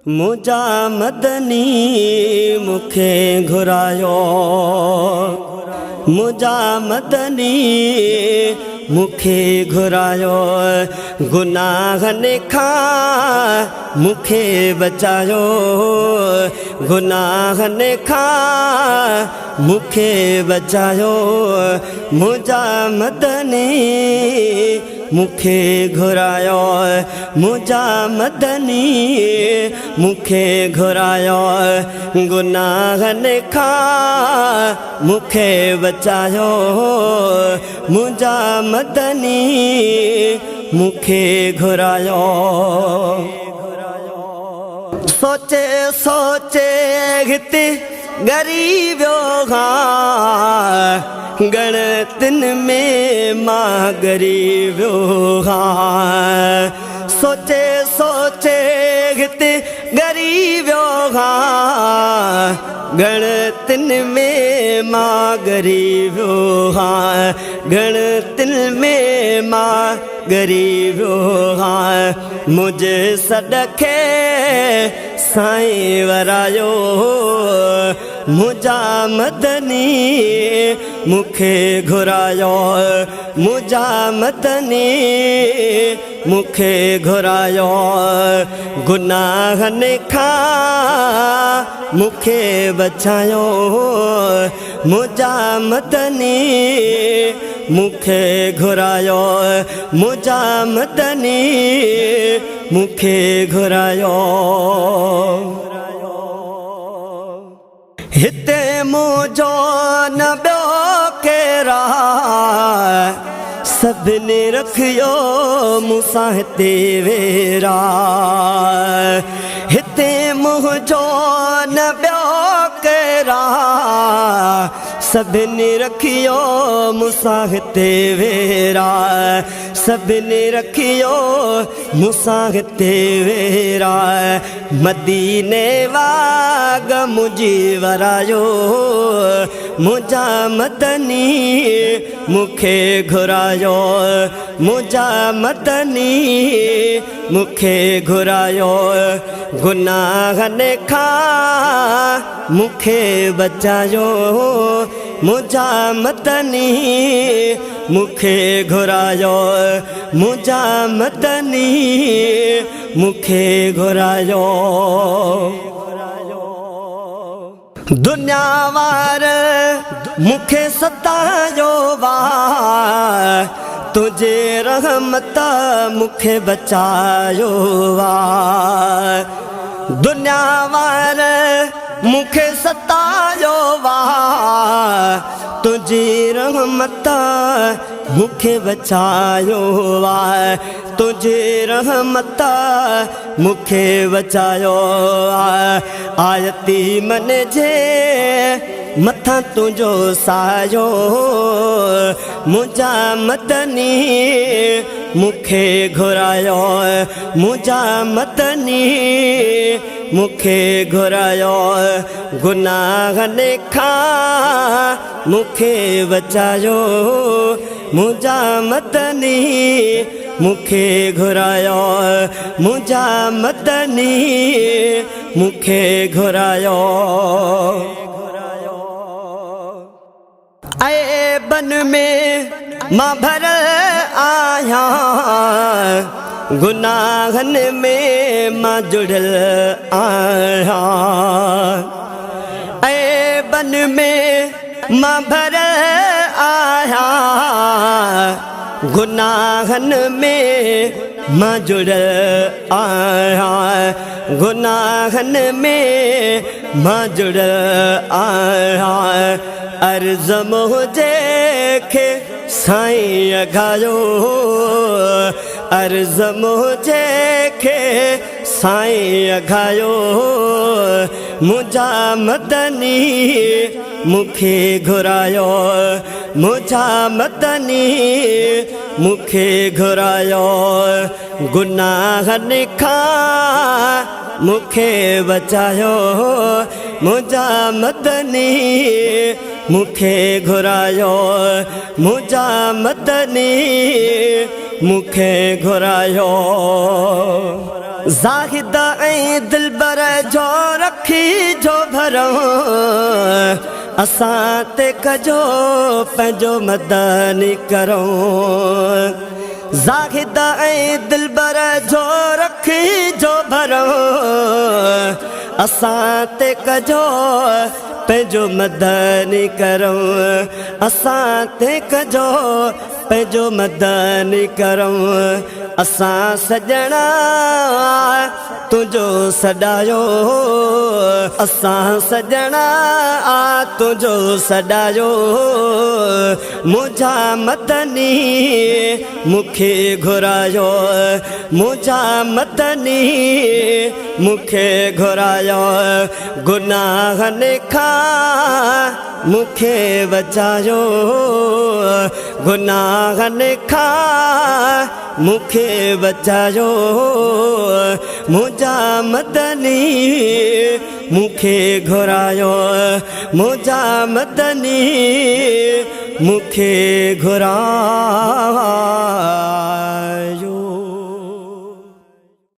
मुझा मदनी मुखे घुरायो मुझा मदनी मुखे घुरायो गुनाहनि खां मुखे बचायो गुनाहनि खां मुखे बचायो मुझा मदनी मुखे घुरायो मुझा मदनी मुखे घुरायो गुनाहनि खां मुखे बचायो मुझा मदनी मुखे घुरायो सोचे सोचे हिते गरीबो हाँ गणतिन में मां गरीबो हाँ सोचे सोचे हिते गरीबो हाँ गणतिन में मां गरीबो हाँ गणतिन में मां गरीबो हाँ मुझे सदखे साईं वरायो मुझा मदनी मुखे घुरायो मुझा मदनी मुखे घुरायो गुनाहनि खां मुखे बचायो मुझा मदनी मुखे घुरायो मुझा मदनी मुखे घुरायो हिते मुझो न ॿियो केरा सभिनी रखियो मूंसां हिते वेरा हिते मुझो न ॿियो केरा सभिनी रखियो मूंसां हिते वेरा सभिनी रखियो मूंसां हिते वेरा मदीने वाग मुझी वरायो मुझा मदनी मुखे घुरायो मुझा मदनी मुखे घुरायो गुनाहनि खां मुखे बचायो मुझा मदनी मुखे घुरायो मुझा मदनी मुखे घुरायो दुनिया वार मुखे सतायो वा तुझे रहमत मुखे बचायो वा दुनिया वार मुखे सतायो वा तुझी रहमत मुखे बचायो वा तुझे रहमत मुखे बचायो आयती मन जे मथा तुझो सायो मुझा मदनी मुखे घुरायो मुझा मदनी मुखे घुरायो गुनाहनि खां मुखे बचायो मुझा मदनी मुखे घुरायो मुझा मदनी मुखे घुरायो ऐ बन में मां भर आया गुनाहनि में मां जुड़ल आया ऐ बन में मां भर आया गुनाहनि में मां जुड़ल आया गुनाहनि में मां जुड़ल आया अर्ज़ मुझे खे साईं अघायो अर्ज़ मुझे खे साईं अघायो मुझा मदनी मुखे घुरायो मुझा मदनी मुखे घुरायो गुनाहनि खां मुखे बचायो मुझा मदनी मुखे घुरायो मुझा मदनी मुखे घुरायो। ज़ाहिद ऐं दिलबर जो रखी जो भरो असां ते कजो पंहिंजो मदनी करो ज़ाहिद ऐं दिलबर जो रखी जो भरो असां ते कजो पंहिंजो मदनी करो असां ते कजो पंहिंजो मदनी करो असां सॼणा तुंहिंजो सॾायो असां सॼणा तुंहिंजो सॾायो मुंहिंजा मदनी मूंखे घुरायो मुंहिंजा मदनी मूंखे घुरायो गुनाहनि खां मूंखे बचायो गुनाहनि खां मूंखे बचायो मुंहिंजा मदनी मूंखे घुरायो मुंहिंजा मदनी मूंखे घुरायो